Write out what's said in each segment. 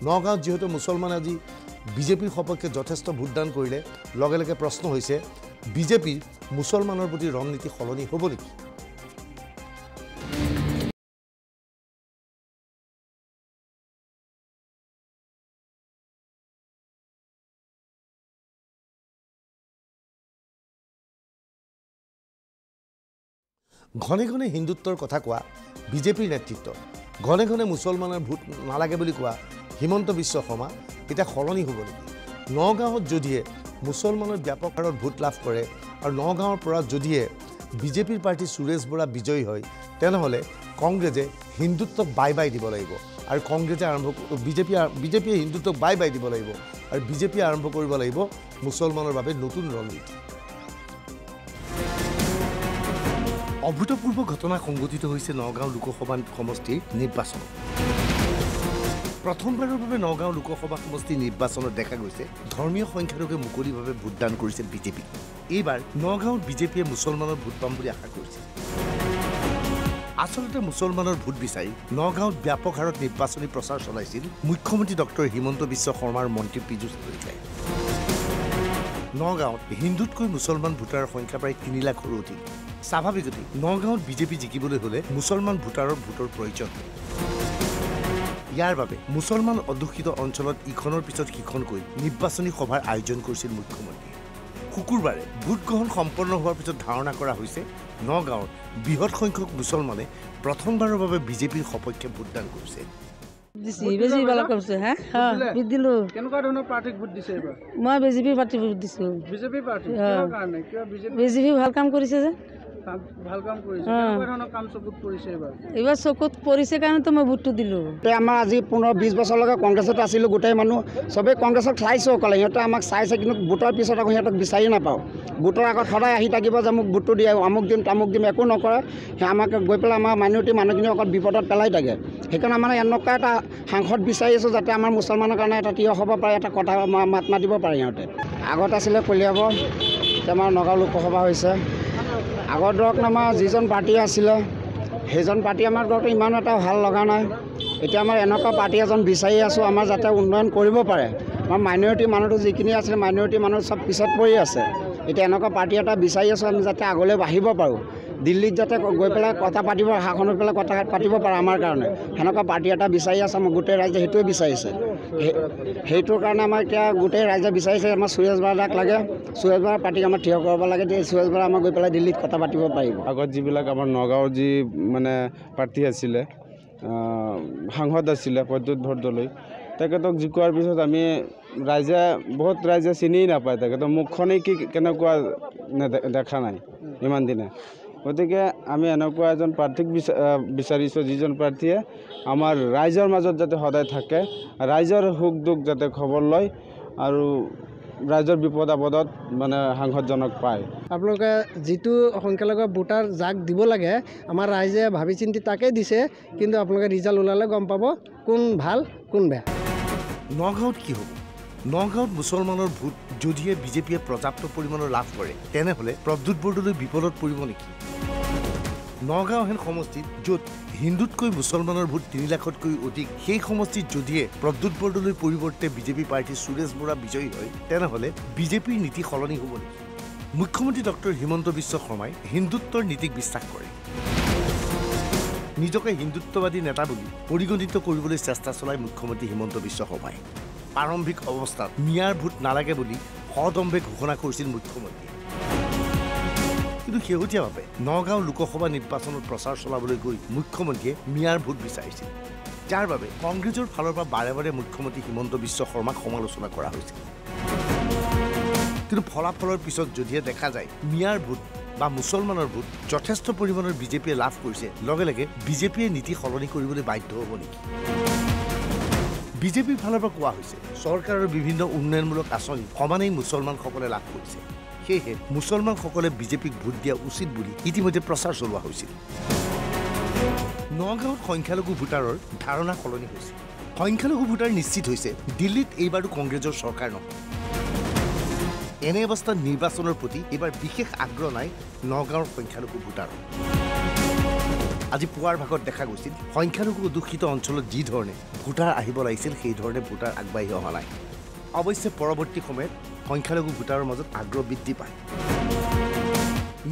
নগাঁৱত যেহেতু মুছলমান আজি বিজেপিৰ সপক্ষে যথেষ্ট ভোটদান কৰিলে লগে লগে প্ৰশ্ন হৈছে বিজেপিৰ মুছলমানৰ প্ৰতি ৰণনীতি সলনি হ'ব নেকি ঘনে ঘনে হিন্দুত্বৰ কথা কোৱা বিজেপিৰ নেতৃত্ব ঘনে ঘনে মুছলমানৰ ভোট নালাগে বুলি কোৱা হিমন্ত বিশ্ব শৰ্মা এটা সলনি হ'ব নেকি নগাঁৱত যদিহে মুছলমানৰ ব্যাপক হাৰত ভোট লাভ কৰে আৰু নগাঁৱৰ পৰা যদিহে বিজেপিৰ প্ৰাৰ্থী সুৰেশ বৰা বিজয়ী হয় তেনেহ'লে কংগ্ৰেছে হিন্দুত্বক বাই বাই দিব লাগিব আৰু কংগ্ৰেছে বিজেপিয়ে হিন্দুত্বক বাই বাই দিব লাগিব আৰু বিজেপিয়ে আৰম্ভ কৰিব লাগিব মুছলমানৰ বাবে নতুন ৰণনীতি অভূতপূৰ্ব ঘটনা সংঘটিত হৈছে নগাঁও লোকসভা সমষ্টিৰ নিৰ্বাচন প্ৰথমবাৰৰ বাবে নগাঁও লোকসভা সমষ্টিৰ নিৰ্বাচনত দেখা গৈছে ধৰ্মীয় সংখ্যালঘুৱে মুকলিভাৱে ভোটদান কৰিছে বিজেপি এইবাৰ নগাঁৱত বিজেপিয়ে মুছলমানৰ ভোট পাম বুলি আশা কৰিছে আচলতে মুছলমানৰ ভোট বিচাৰি নগাঁৱত ব্যাপক হাৰত নিৰ্বাচনী প্ৰচাৰ চলাইছিল মুখ্যমন্ত্ৰী ডক্টৰ হিমন্ত বিশ্ব শৰ্মাৰ মন্ত্ৰী পীযুষ হাজৰিকাই নগাঁৱত হিন্দুতকৈ মুছলমান ভোটাৰৰ সংখ্যা প্ৰায় 3 লাখৰো অধিক স্বাভাৱিকতে নগাঁৱত বিজেপি জিকিবলৈ হ'লে মুছলমান ভোটাৰৰ ভোটৰ প্ৰয়োজন ইয়াৰ বাবে মুছলমান অধ্যুষিত অঞ্চলত ইখনৰ পিছত সিখনকৈ নিৰ্বাচনী সভাৰ আয়োজন কৰিছিল মুখ্যমন্ত্ৰী শুকুৰবাৰে ভোট গ্ৰহণ সম্পন্ন হোৱাৰ পিছত ধাৰণা কৰা হৈছে নগাঁৱত বৃহৎ সংখ্যক মুছলমানে প্ৰথমবাৰৰ বাবে বিজেপিৰ সপক্ষে ভোটদান কৰিছে বেছি ভাল কৰিছে হা ভোট দিলো কেনেকুৱা ধৰণৰ পাৰ্টিক ভোট দিছে এবাৰ মই বিজেপি পাৰ্টি ভোট দিছো বিজেপি পাৰ্টি কিহৰ কাৰণে কিয় বিজেপি ভাল কাম কৰিছে যে ভাল কাম কৰিছে কেনেকুৱা ধৰণৰ কাম চকুত পৰিছে এবাৰ চকুত পৰিছে কাৰণেতো মই ভোটটো দিলো আমাৰ আজি 15-20 বছৰলৈকে কংগ্ৰেছত আছিলোঁ গোটেই মানুহ চবেই কংগ্ৰেছক চাইছোঁ অকলে সিহঁতে আমাক চাইছে কিন্তু ভোটৰ পিছত আকৌ সিহঁতক বিচাৰি নাপাওঁ ভোটৰ আগত সদায় আহি থাকিব যে মোক ভোটটো দিয়ে আমুক দিম তামুক দিম একো নকৰে আমাক গৈ পেলাই আমাৰ মাইনৰিটি মানুহখিনি অকল বিপদত পেলাই থাকে সেইকাৰণে মানে এনেকুৱা এটা সাংসদ বিচাৰি আছোঁ যাতে আমাৰ মুছলমানৰ কাৰণে এটা থিয় হ'ব পাৰে এটা কথা মাত মাতিব পাৰে সিহঁতে আগত আছিলে কলিয়াবৰ আমাৰ নগাঁও লোকসভা হৈছে আগৰ ধৰক আমাৰ যিজন পাৰ্টি আছিলে সেইজন পাৰ্টি আমাৰ ধৰক ইমান এটা ভাল লগা নাই এতিয়া আমাৰ এনেকুৱা পাৰ্টি এজন বিচাৰি আছোঁ আমাৰ যাতে উন্নয়ন কৰিব পাৰে আমাৰ মাইনৰিটি মানুহটো যিখিনি আছিলে মাইনৰিটি মানুহ চব পিছত পৰি আছে এতিয়া এনেকুৱা পাৰ্টি এটা বিচাৰি আছোঁ আমি যাতে আগলৈ বাঢ়িব পাৰোঁ দিল্লীত যাতে গৈ পেলাই কথা পাতিব শাসন হৈ পেলাই কথা পাতিব পাৰে আমাৰ কাৰণে সেনেকুৱা পাৰ্টি এটা বিচাৰি আছে আমাৰ গোটেই ৰাইজে সেইটোৱে বিচাৰিছে সেইটোৰ কাৰণে আমাৰ এতিয়া গোটেই ৰাইজে বিচাৰিছে আমাৰ সুৰেশ বৰাক লাগে সুৰেশ বৰা পাৰ্টিক আমাৰ থিয় কৰিব লাগে সুৰেশ বৰা আমাৰ গৈ পেলাই দিল্লীত কথা পাতিব পাৰিব আগত যিবিলাক আমাৰ নগাঁৱৰ যি মানে প্ৰাৰ্থী আছিলে সাংসদ আছিলে প্ৰদ্যুৎ বৰদলৈ তেখেতক জিকোৱাৰ পিছত আমি বহুত ৰাইজে চিনি নাপায় তেখেতৰ মুখখনেই কি কেনেকুৱা দেখা নাই ইমান দিনে গতিকে আমি এনেকুৱা এজন প্ৰাৰ্থীক বিচাৰিছোঁ যিজন প্ৰাৰ্থীয়ে আমাৰ ৰাইজৰ মাজত যাতে সদায় থাকে ৰাইজৰ সুখ দুখ যাতে খবৰ লয় আৰু ৰাইজৰ বিপদ আপদত মানে সাংসদজনক পায় আপোনালোকে যিটো সংখ্যালঘু ভোটাৰ যাক দিব লাগে আমাৰ ৰাইজে ভাবি চিন্তি তাকেই দিছে কিন্তু আপোনালোকে ৰিজাল্ট ওলালে গম পাব কোন ভাল কোন বেয়া নগাঁৱত কি হ'ব নগাঁৱত মুছলমানৰ ভোট যদিহে বিজেপিয়ে পৰ্যাপ্ত পৰিমাণৰ লাভ কৰে তেনেহ'লে প্ৰদ্যুৎ বৰদলৈ বিপদত পৰিব নেকি নগাঁও হেন সমষ্টিত য'ত হিন্দুতকৈ মুছলমানৰ ভোট 3 লাখতকৈ অধিক সেই সমষ্টিত যদিহে প্ৰদ্যুৎ বৰদলৈৰ পৰিৱৰ্তে বিজেপি প্ৰাৰ্থী সুৰেশ বৰা বিজয়ী হয় তেনেহ'লে বিজেপিৰ নীতি সলনি হ'ব নেকি মুখ্যমন্ত্ৰী ডক্টৰ হিমন্ত বিশ্ব শৰ্মাই হিন্দুত্বৰ নীতিক বিশ্বাস কৰে নিজকে হিন্দুত্ববাদী নেতা বুলি পৰিগণিত কৰিবলৈ চেষ্টা চলায় মুখ্যমন্ত্ৰী হিমন্ত বিশ্ব শৰ্মাই প্ৰাৰম্ভিক অৱস্থাত মিয়াৰ ভোট নালাগে বুলি সদম্ভে ঘোষণা কৰিছিল মুখ্যমন্ত্ৰী কিন্তু শেহতীয়াভাৱে নগাঁও লোকসভা নিৰ্বাচনত প্ৰচাৰ চলাবলৈ গৈ মুখ্যমন্ত্ৰীয়ে মিয়াৰ ভোট বিচাৰিছিল যাৰ বাবে কংগ্ৰেছৰ ফালৰ পৰা বাৰে বাৰে মুখ্যমন্ত্ৰী হিমন্ত বিশ্ব শৰ্মাক সমালোচনা কৰা হৈছিল কিন্তু ফলাফলৰ পিছত যদিহে দেখা যায় মিয়াৰ ভোট বা মুছলমানৰ ভোট যথেষ্ট পৰিমাণৰ বিজেপিয়ে লাভ কৰিছে লগে লগে বিজেপিয়ে নীতি সলনি কৰিবলৈ বাধ্য হ'ব নেকি বিজেপিৰ ফালৰ পৰা কোৱা হৈছে চৰকাৰৰ বিভিন্ন উন্নয়নমূলক আঁচনি সমানেই মুছলমানসকলে লাভ কৰিছে সেয়েহে মুছলমানসকলে বিজেপিক ভোট দিয়া উচিত বুলি ইতিমধ্যে প্ৰচাৰ চলোৱা হৈছিল নগাঁৱত সংখ্যালঘু ভোটাৰৰ ধাৰণা সলনি হৈছে সংখ্যালঘু ভোটাৰ নিশ্চিত হৈছে দিল্লীত এইবাৰো কংগ্ৰেছৰ চৰকাৰ নহয় এনে অৱস্থাত নিৰ্বাচনৰ প্ৰতি এইবাৰ বিশেষ আগ্ৰহ নাই নগাঁৱৰ সংখ্যালঘু ভোটাৰৰ আজি পুৱাৰ ভাগত দেখা গৈছিল সংখ্যালঘু অধ্যুষিত অঞ্চলত যি ধৰণে ভোটাৰ আহিব লাগিছিল সেই ধৰণে ভোটাৰ আগবাঢ়ি অহা নাই অৱশ্যে পৰৱৰ্তী সময়ত সংখ্যালঘু ভোটাৰৰ মাজত আগ্ৰহ বৃদ্ধি পায়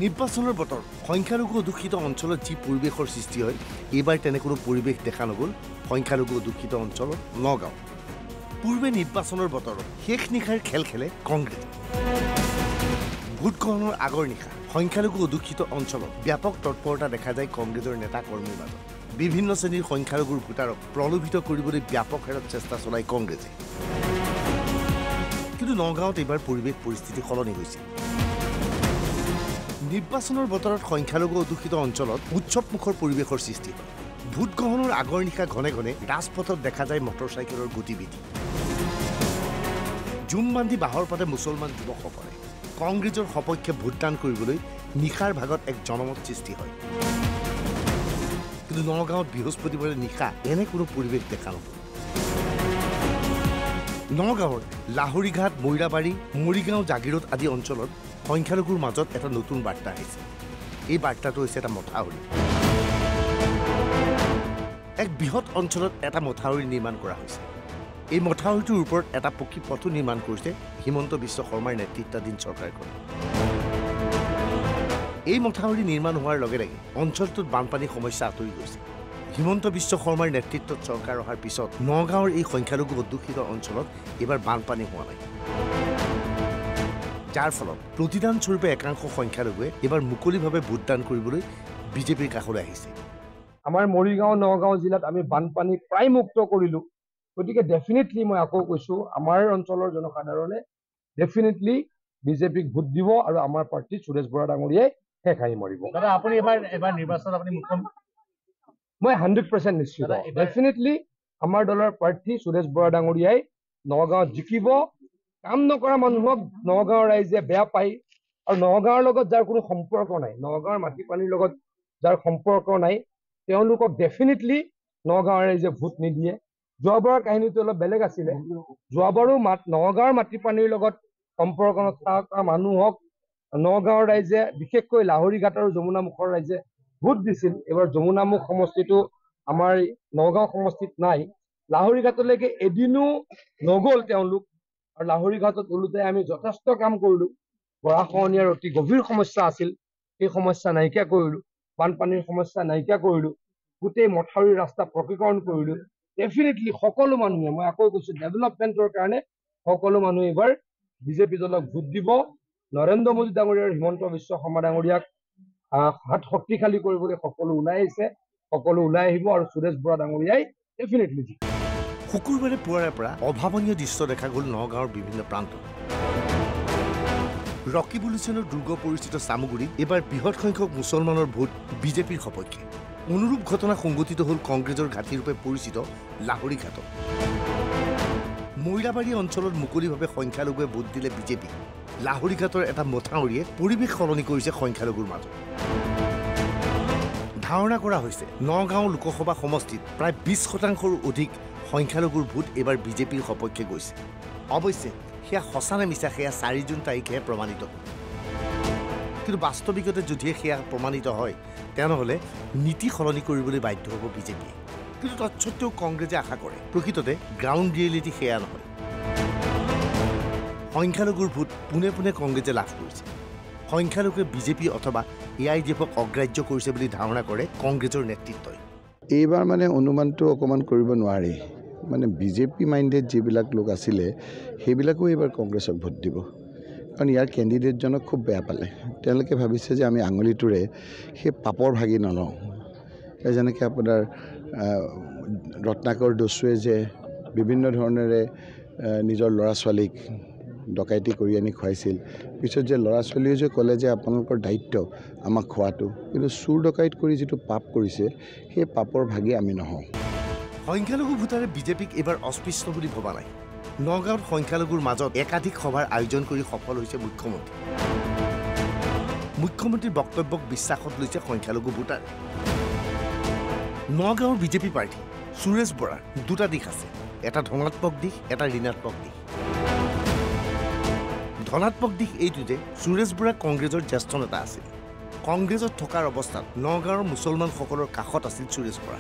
নিৰ্বাচনৰ বতৰ সংখ্যালঘু অধ্যুষিত অঞ্চলত যি পৰিৱেশৰ সৃষ্টি হয় এইবাৰ তেনে কোনো পৰিৱেশ দেখা নগ'ল সংখ্যালঘু অধ্যুষিত অঞ্চলত নগাঁও পূৰ্বে নিৰ্বাচনৰ বতৰত শেষ নিশাৰ খেল খেলে কংগ্ৰেছে ভোটগ্ৰহণৰ আগৰ নিশা সংখ্যালঘু অধ্যুষিত অঞ্চলত ব্যাপক তৎপৰতা দেখা যায় কংগ্ৰেছৰ নেতা কৰ্মীৰ মাজত বিভিন্ন শ্ৰেণীৰ সংখ্যালঘুৰ ভোটাৰক প্ৰলোভিত কৰিবলৈ ব্যাপক হাৰত চেষ্টা চলায় কংগ্ৰেছে কিন্তু নগাঁৱত এইবাৰ পৰিৱেশ পৰিস্থিতি সলনি হৈছে নিৰ্বাচনৰ বতৰত সংখ্যালঘু অধ্যুষিত অঞ্চলত উৎসৱমুখৰ পৰিৱেশৰ সৃষ্টি হয় ভোটগ্ৰহণৰ আগৰ নিশা ঘনে ঘনে ৰাজপথত দেখা যায় মটৰচাইকেলৰ গতিবিধি জুম বান্ধি বাহৰ পাতে মুছলমান যুৱকসকলে কংগ্ৰেছৰ সপক্ষে ভোটদান কৰিবলৈ নিশাৰ ভাগত এক জনমত সৃষ্টি হয় কিন্তু নগাঁৱত বৃহস্পতিবাৰে নিশা এনে কোনো পৰিৱেশ দেখা নগ'ল নগাঁৱৰ লাহৰীঘাট মৈৰাবাৰী মৰিগাঁও জাগিৰোড আদি অঞ্চলত সংখ্যালঘুৰ মাজত এটা নতুন বাৰ্তা আহিছে এই বাৰ্তাটো হৈছে এটা মথাউৰি এক বৃহৎ অঞ্চলত এটা মথাউৰি নিৰ্মাণ কৰা হৈছে এই মথাউৰিটোৰ ওপৰত এটা পকী পথো নিৰ্মাণ কৰিছে হিমন্ত বিশ্ব শৰ্মাৰ নেতৃত্বাধীন চৰকাৰখন এই মথাউৰি নিৰ্মাণ হোৱাৰ লগে লগে অঞ্চলটোত বানপানীৰ সমস্যা আঁতৰি গৈছে হিমন্ত বিশ্ব শৰ্মাৰ নেতৃত্বত চৰকাৰ অহাৰ পিছত নগাঁৱৰ এই সংখ্যালঘু অধ্যুষিত অঞ্চলত এইবাৰ বানপানী হোৱা নাই যাৰ ফলত প্ৰতিদান স্বৰূপে একাংশ সংখ্যালঘুৱে এইবাৰ মুকলিভাৱে ভোটদান কৰিবলৈ বিজেপিৰ কাষলৈ আহিছে আমাৰ মৰিগাঁও নগাঁও জিলাত আমি বানপানী প্ৰায় মুক্ত কৰিলোঁ গতিকে ডেফিনেটলি মই আকৌ কৈছোঁ আমাৰ অঞ্চলৰ জনসাধাৰণে ডেফিনেটলি বিজেপিক ভোট দিব আৰু আমাৰ প্ৰাৰ্থী সুৰেশ বৰা ডাঙৰীয়াই শেষ হাঁহি মৰিব দাদা আপুনি এবাৰ নিৰ্বাচনত আপুনি মই 100% নিশ্চিত ডেফিনেটলি আমাৰ দলৰ প্ৰাৰ্থী সুৰেশ বৰা ডাঙৰীয়াই নগাঁৱত জিকিব কাম নকৰা মানুহক নগাঁৱৰ ৰাইজে বেয়া পায় আৰু নগাঁৱৰ লগত যাৰ কোনো সম্পৰ্ক নাই নগাঁৱৰ মাটি পানীৰ লগত যাৰ সম্পৰ্ক নাই তেওঁলোকক ডেফিনেটলি নগাঁৱৰ ৰাইজে ভোট নিদিয়ে যোৱাবাৰৰ কাহিনীটো অলপ বেলেগ আছিলে যোৱাবাৰো নগাঁৱৰ মাটি পানীৰ লগত সম্পৰ্ক নথকা মানুহক নগাঁৱৰ ৰাইজে বিশেষকৈ লাহৰীঘাট আৰু যমুনামুখৰ ৰাইজে ভোট দিছিল এইবাৰ যমুনামুখ সমষ্টিটো আমাৰ নগাঁও সমষ্টিত নাই লাহৰীঘাটলৈকে এদিনো নগ'ল তেওঁলোক আৰু লাহৰীঘাটত ওলোতে আমি যথেষ্ট কাম কৰিলোঁ গৰাখহনীয়াৰ অতি গভীৰ সমস্যা আছিল সেই সমস্যা নাইকিয়া কৰিলোঁ বানপানীৰ সমস্যা নাইকিয়া কৰিলোঁ গোটেই মথাউৰিৰ ৰাস্তা পকীকৰণ কৰিলোঁ ডেফিনেটলি সকলো মানুহে মই আকৌ কৈছোঁ ডেভেলপমেণ্টৰ কাৰণে সকলো মানুহে এইবাৰ বিজেপি দলক ভোট দিব নৰেন্দ্ৰ মোদী ডাঙৰীয়াৰ হিমন্ত বিশ্ব শৰ্মা ডাঙৰীয়াক হাত শক্তিশালী কৰিবলৈ সকলো ওলাই আহিছে সকলো ওলাই আহিব আৰু সুৰেশ বৰা ডাঙৰীয়াই ডেফিনেটলি জিকিব শুকুৰবাৰে পুৱাৰে পৰা অভাৱনীয় দৃশ্য দেখা গ'ল নগাঁৱৰ বিভিন্ন প্ৰান্তত ৰকিবুল হুছেইনৰ দুৰ্গ পৰিস্থিত চামুগুৰিত এইবাৰ বৃহৎ সংখ্যক মুছলমানৰ ভোট বিজেপিৰ সপক্ষে অনুৰূপ ঘটনা সংঘটিত হ'ল কংগ্ৰেছৰ ঘাটিৰূপে পৰিচিত লাহৰীঘাটত মৈৰাবাৰী অঞ্চলত মুকলিভাৱে সংখ্যালঘুৱে ভোট দিলে বিজেপি লাহৰীঘাটৰ এটা মথাউৰিয়ে পৰিৱেশ সলনি কৰিছে সংখ্যালঘুৰ মাজত ধাৰণা কৰা হৈছে নগাঁও লোকসভা সমষ্টিত প্ৰায় 20% অধিক সংখ্যালঘুৰ ভোট এইবাৰ বিজেপিৰ সপক্ষে গৈছে অৱশ্যে সেয়া সঁচা নে মিছা সেয়া 4 জুন তাৰিখে প্ৰমাণিত হ'ব কিন্তু বাস্তৱিকতে যদিহে সেয়া প্ৰমাণিত হয় তেনেহ'লে নীতি সলনি কৰিবলৈ বাধ্য হ'ব বিজেপিয়ে কিন্তু তৎসত্ত্বেও কংগ্ৰেছে আশা কৰে প্ৰকৃততে গ্ৰাউণ্ড ৰিয়েলিটি সেয়া নহয় সংখ্যালঘুৰ ভোট পোনে পোনে কংগ্ৰেছে লাভ কৰিছে সংখ্যালঘুৱে বিজেপি অথবা AIDFক অগ্ৰাহ্য কৰিছে বুলি ধাৰণা কৰে কংগ্ৰেছৰ নেতৃত্বই এইবাৰ মানে অনুমানটো অকণমান কৰিব নোৱাৰি মানে বিজেপি মাইণ্ডেড যিবিলাক লোক আছিলে সেইবিলাকো এইবাৰ কংগ্ৰেছক ভোট দিব কাৰণ ইয়াৰ কেণ্ডিডেটজনক খুব বেয়া পালে তেওঁলোকে ভাবিছে যে আমি আঙুলিটোৰে সেই পাপৰ ভাগি নলওঁ যেনেকৈ আপোনাৰ ৰত্নাকৰ দস্যুৱে যে বিভিন্ন ধৰণেৰে নিজৰ ল'ৰা ছোৱালীক ডকাইতি কৰি আনি খুৱাইছিল পিছত যে ল'ৰা ছোৱালীয়ে যে ক'লে যে আপোনালোকৰ দায়িত্ব আমাক খোৱাটো কিন্তু চুৰ ডকাইত কৰি যিটো পাপ কৰিছে সেই পাপৰ ভাগি আমি নহওঁ সংখ্যালঘু ভোটাৰে বিজেপিক এইবাৰ অস্পৃশ্য বুলি ভবা নাই নগাঁৱত সংখ্যালঘুৰ মাজত একাধিক সভাৰ আয়োজন কৰি সফল হৈছে মুখ্যমন্ত্ৰীৰ বক্তব্যক বিশ্বাসত লৈছে সংখ্যালঘু ভোটাৰে নগাঁৱৰ বিজেপি প্ৰাৰ্থী সুৰেশ বৰাৰ দুটা দিশ আছে এটা ধনাত্মক দিশ এটা ঋণাত্মক দিশ ধনাত্মক দিশ এইটো যে সুৰেশ বৰা কংগ্ৰেছৰ জ্যেষ্ঠ নেতা আছিল কংগ্ৰেছত থকাৰ অৱস্থাত নগাঁৱৰ মুছলমানসকলৰ কাষত আছিল সুৰেশ বৰা।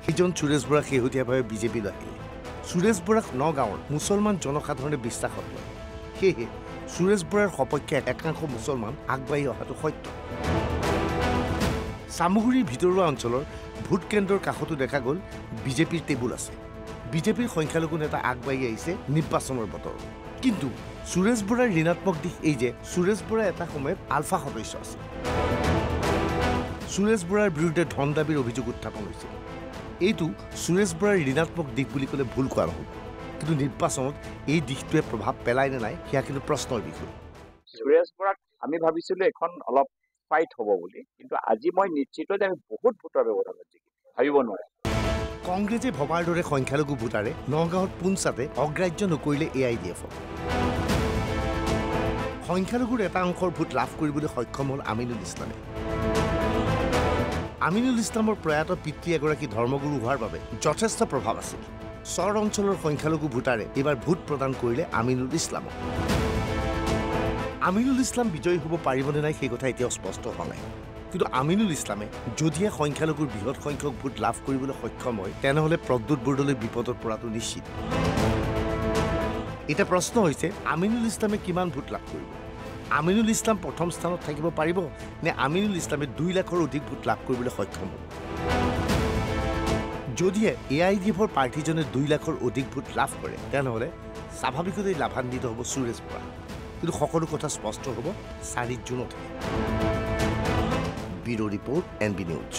সেইজন সুৰেশ বৰা শেহতীয়াভাৱে বিজেপিলৈ আহিলে। সুৰেশ বৰাক নগাঁৱৰ মুছলমান জনসাধাৰণে বিশ্বাসত লয়। সেয়েহে সুৰেশ বৰাৰ সপক্ষে একাংশ মুছলমান আগবাঢ়ি অহাটো সত্য। চামগুৰিৰ ভিতৰুৱা অঞ্চলৰ ভোট কেন্দ্ৰৰ কাষতো দেখা গ'ল বিজেপিৰ টেবুল আছে। বিজেপিৰ সংখ্যালঘু নেতা আগবাঢ়ি আহিছে নিৰ্বাচনৰ বতৰত। কিন্তু সুৰেশ বৰাৰ ঋণাত্মক দিশ এই যে সুৰেশ বৰা এটা সময়ত আলফা সদস্য আছিল। সুৰেশ বৰাৰ বিৰুদ্ধে ধন দাবীৰ অভিযোগ উত্থাপন হৈছিল। এইটো সুৰেশ বৰাৰ ঋণাত্মক দিশ বুলি ক'লে ভুল কোৱা নহ'ব। কিন্তু নিৰ্বাচনত এই দিশটোৱে প্ৰভাৱ পেলাই নে নাই সেয়া কিন্তু প্ৰশ্নৰ বিষয়। সুৰেশ বৰাক আমি ভাবিছিলোঁ এখন অলপ ফাইট হ'ব বুলি, কিন্তু আজি মই নিশ্চিত যে আমি বহুত ভোটৰ ব্যৱধানত জিকিম, ভাবিব নোৱাৰে। কংগ্ৰেছে ভবাৰ দৰে সংখ্যালঘু ভোটাৰে নগাঁৱত পোনছাতে অগ্ৰাহ্য নকৰিলে AIDFক। সংখ্যালঘুৰ এটা অংশৰ ভোট লাভ কৰিবলৈ সক্ষম হ'ল আমিনুল ইছলামে। আমিনুল ইছলামৰ প্ৰয়াত পিতৃ এগৰাকী ধৰ্মগুৰু হোৱাৰ বাবে যথেষ্ট প্ৰভাৱ আছিল। চৰ অঞ্চলৰ সংখ্যালঘু ভোটাৰে এইবাৰ ভোট প্ৰদান কৰিলে আমিনুল ইছলামক। আমিনুল ইছলাম বিজয়ী হ'ব পাৰিবনে নাই সেই কথা এতিয়াও স্পষ্ট হোৱা নাই। কিন্তু আমিনুল ইছলামে যদিহে সংখ্যালঘুৰ বৃহৎ সংখ্যক ভোট লাভ কৰিবলৈ সক্ষম হয় তেনেহ'লে প্ৰদ্যুৎ বৰদলৈ বিপদত পৰাটো নিশ্চিত। এতিয়া প্ৰশ্ন হৈছে আমিনুল ইছলামে কিমান ভোট লাভ কৰিব? আমিনুল ইছলাম প্ৰথম স্থানত থাকিব পাৰিব নে আমিনুল ইছলামে 2 লাখৰ অধিক ভোট লাভ কৰিবলৈ সক্ষম হ'ব? যদিহে AIDFৰ প্ৰাৰ্থীজনে 2 লাখৰ অধিক ভোট লাভ কৰে তেনেহ'লে স্বাভাৱিকতেই লাভান্বিত হ'ব সুৰেশ বৰা। কিন্তু সকলো কথা স্পষ্ট হ'ব 4 জুনতহে। Bureau' report NB news.